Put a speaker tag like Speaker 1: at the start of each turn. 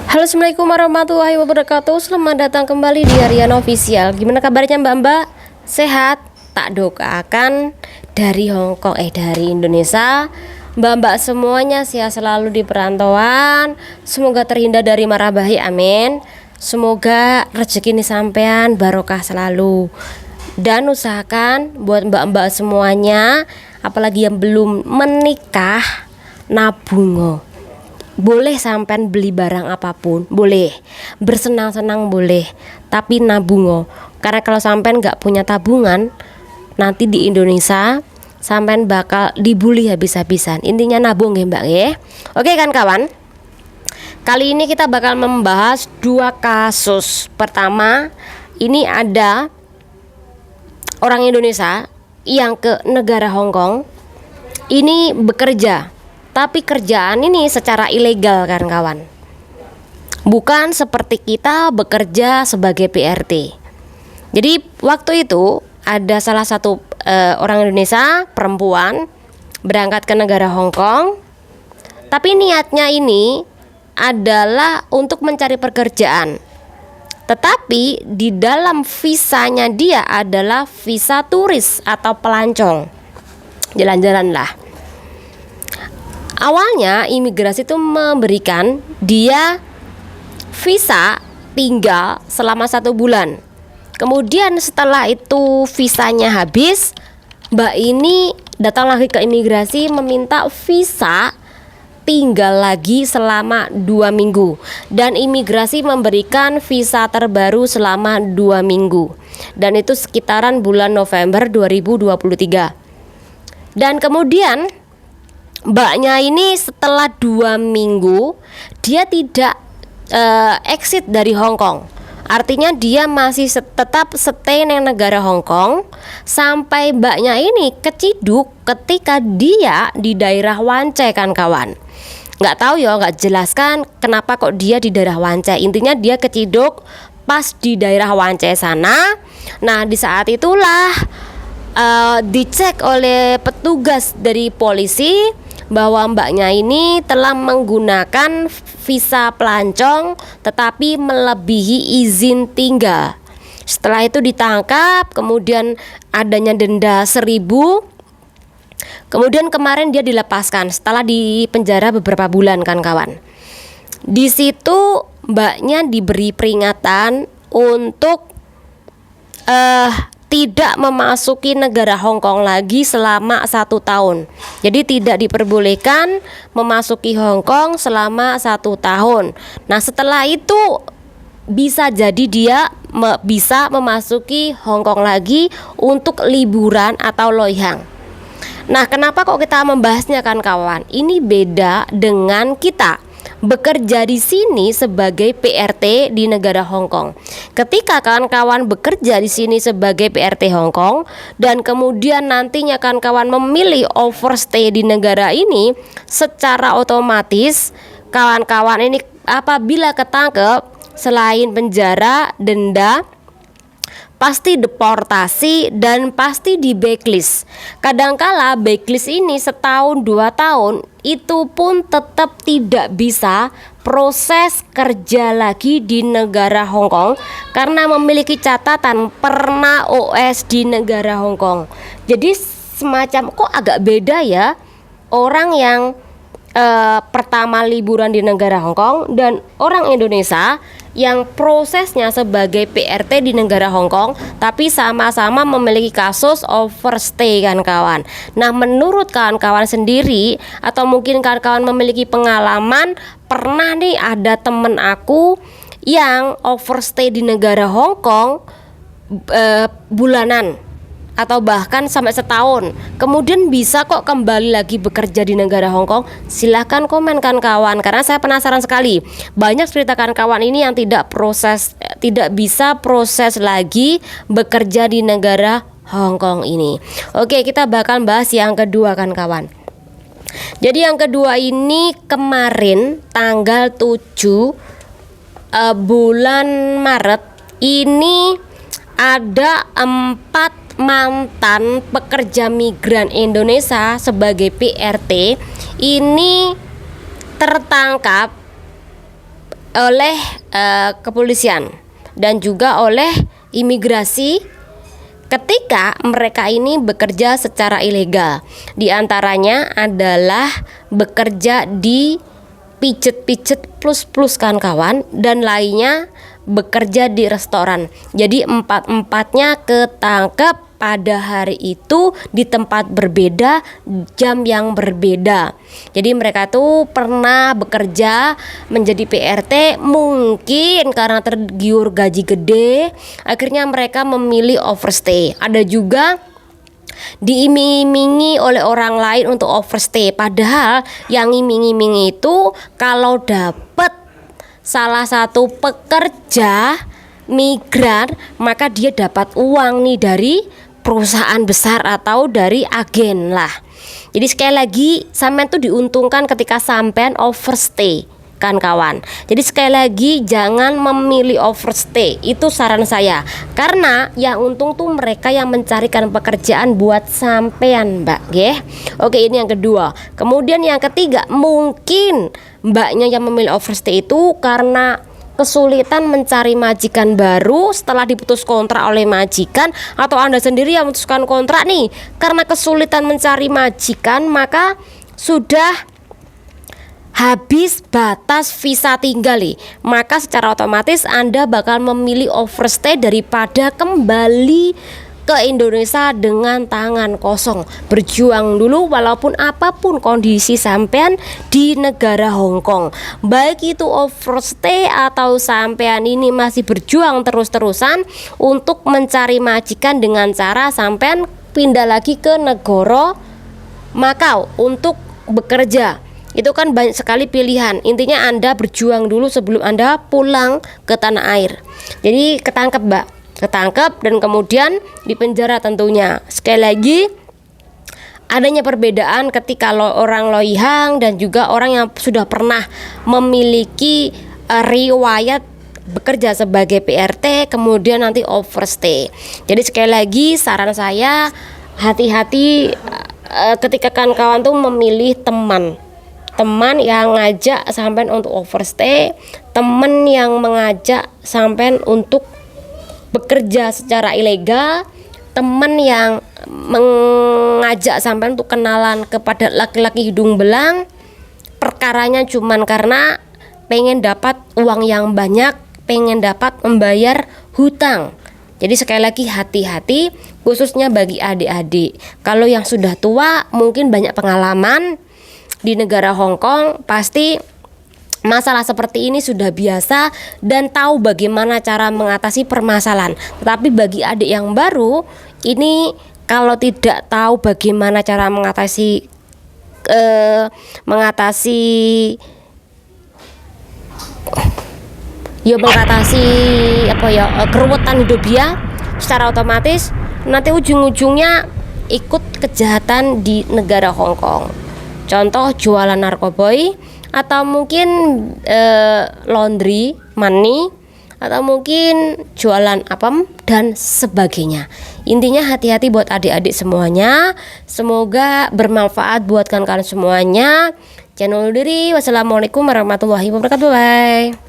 Speaker 1: Halo, assalamualaikum warahmatullahi wabarakatuh. Selamat datang kembali di Harian Official. Gimana kabarnya mbak-mbak? Sehat? Tak doakan dari Hongkong dari Indonesia, mbak-mbak semuanya sehat selalu di perantauan. Semoga terhindar dari mara bahaya, amin. Semoga rezeki ini sampean barokah selalu. Dan usahakan buat mbak-mbak semuanya, apalagi yang belum menikah, nabung. Boleh sampean beli barang apapun, boleh bersenang-senang boleh, tapi nabung. Karena kalau sampean nggak punya tabungan, nanti di Indonesia sampean bakal dibully habis-habisan. Intinya nabung ya mbak ya. Oke kan kawan, kali ini kita bakal membahas dua kasus. Pertama, ini ada orang Indonesia yang ke negara Hongkong ini bekerja, tapi kerjaan ini secara ilegal kan kawan. Bukan seperti kita bekerja sebagai PRT. Jadi waktu itu ada salah satu orang Indonesia perempuan berangkat ke negara Hongkong. Tapi niatnya ini adalah untuk mencari pekerjaan. Tetapi di dalam visanya dia adalah visa turis atau pelancong. Jalan-jalan lah. Awalnya imigrasi itu memberikan dia visa tinggal selama 1 bulan. Kemudian setelah itu visanya habis, mbak ini datang lagi ke imigrasi meminta visa tinggal lagi selama 2 minggu. Dan imigrasi memberikan visa terbaru selama 2 minggu. Dan itu sekitaran bulan November 2023. Dan kemudian mbaknya ini setelah 2 minggu dia tidak exit dari Hongkong. Artinya dia masih tetap stay di negara Hongkong sampai mbaknya ini keciduk ketika dia di daerah Wan Chai kan kawan. Nggak tahu ya, nggak jelaskan kenapa kok dia di daerah Wan Chai. Intinya dia keciduk pas di daerah Wan Chai sana. Nah di saat itulah dicek oleh petugas dari polisi bahwa mbaknya ini telah menggunakan visa pelancong tetapi melebihi izin tinggal. Setelah itu ditangkap, kemudian adanya denda 1.000. Kemudian kemarin dia dilepaskan setelah di penjara beberapa bulan kan kawan. Di situ mbaknya diberi peringatan untuk tidak memasuki negara Hongkong lagi selama 1 tahun. Jadi tidak diperbolehkan memasuki Hongkong selama 1 tahun. Nah setelah itu bisa jadi dia bisa memasuki Hongkong lagi untuk liburan atau loihang. Nah kenapa kok kita membahasnya kan kawan? Ini beda dengan kita bekerja di sini sebagai PRT di negara Hongkong. Ketika kawan-kawan bekerja di sini sebagai PRT Hongkong dan kemudian nantinya kawan-kawan memilih overstay di negara ini, secara otomatis kawan-kawan ini apabila ketangkep selain penjara, denda, pasti deportasi dan pasti di backlist. Kadangkala backlist ini setahun 2 tahun itu pun tetap tidak bisa proses kerja lagi di negara Hongkong karena memiliki catatan pernah OS di negara Hongkong. Jadi semacam kok agak beda ya orang yang pertama liburan di negara Hongkong dan orang Indonesia yang prosesnya sebagai PRT di negara Hongkong tapi sama-sama memiliki kasus overstay kan kawan. Nah menurut kawan-kawan sendiri atau mungkin kawan-kawan memiliki pengalaman, pernah nih ada temen aku yang overstay di negara Hongkong bulanan atau bahkan sampai setahun, kemudian bisa kok kembali lagi bekerja di negara Hongkong. Silahkan komen kan kawan, karena saya penasaran sekali. Banyak cerita kawan ini yang tidak bisa proses lagi bekerja di negara Hongkong ini. Oke, kita bakal bahas yang kedua kan kawan. Jadi yang kedua ini kemarin tanggal 7 bulan Maret ini ada 4 mantan pekerja migran Indonesia sebagai PRT ini tertangkap oleh kepolisian dan juga oleh imigrasi ketika mereka ini bekerja secara ilegal. Di antaranya adalah bekerja di pijet-pijet plus-plus kawan-kawan, dan lainnya bekerja di restoran. Jadi empat-empatnya ketangkep pada hari itu di tempat berbeda, jam yang berbeda. Jadi mereka tuh pernah bekerja menjadi PRT, mungkin karena tergiur gaji gede, akhirnya mereka memilih overstay. Ada juga diiming-imingi oleh orang lain untuk overstay, padahal yang iming-iming itu kalau dapat salah satu pekerja migran, maka dia dapat uang nih dari perusahaan besar atau dari agen lah. Jadi sekali lagi, sampean tuh diuntungkan ketika sampean overstay kan kawan. Jadi sekali lagi, jangan memilih overstay, itu saran saya. Karena yang untung tuh mereka yang mencarikan pekerjaan buat sampean, Mbak, nggih. Oke, ini yang kedua. Kemudian yang ketiga, mungkin mbaknya yang memilih overstay itu karena kesulitan mencari majikan baru setelah diputus kontrak oleh majikan, atau Anda sendiri yang memutuskan kontrak nih, karena kesulitan mencari majikan maka sudah habis batas visa tinggal nih, maka secara otomatis Anda bakal memilih overstay daripada kembali ke Indonesia dengan tangan kosong. Berjuang dulu walaupun apapun kondisi sampean di negara Hong Kong, baik itu overstay atau sampean ini masih berjuang terus-terusan untuk mencari majikan dengan cara sampean pindah lagi ke negara Makau untuk bekerja. Itu kan banyak sekali pilihan. Intinya Anda berjuang dulu sebelum Anda pulang ke tanah air. Jadi ketangkep, Mbak, ketangkep dan kemudian dipenjara tentunya. Sekali lagi, adanya perbedaan ketika orang loihang dan juga orang yang sudah pernah memiliki riwayat bekerja sebagai PRT kemudian nanti overstay. Jadi sekali lagi saran saya, hati-hati ketika kawan-kawan tuh memilih teman yang ngajak sampean untuk overstay, teman yang mengajak sampean untuk bekerja secara ilegal, teman yang mengajak sampean untuk kenalan kepada laki-laki hidung belang, perkaranya cuman karena pengen dapat uang yang banyak, pengen dapat membayar hutang. Jadi sekali lagi hati-hati, khususnya bagi adik-adik. Kalau yang sudah tua mungkin banyak pengalaman di negara Hong Kong, pasti masalah seperti ini sudah biasa dan tahu bagaimana cara mengatasi permasalahan. Tetapi bagi adik yang baru ini, kalau tidak tahu bagaimana cara mengatasi keruwetan hidup dia, secara otomatis nanti ujung-ujungnya ikut kejahatan di negara Hong Kong. Contoh jualan narkoboy, atau mungkin laundry money, atau mungkin jualan apem dan sebagainya. Intinya hati-hati buat adik-adik semuanya. Semoga bermanfaat buat kalian semuanya. Jangan undur diri. Wassalamualaikum warahmatullahi wabarakatuh. Bye.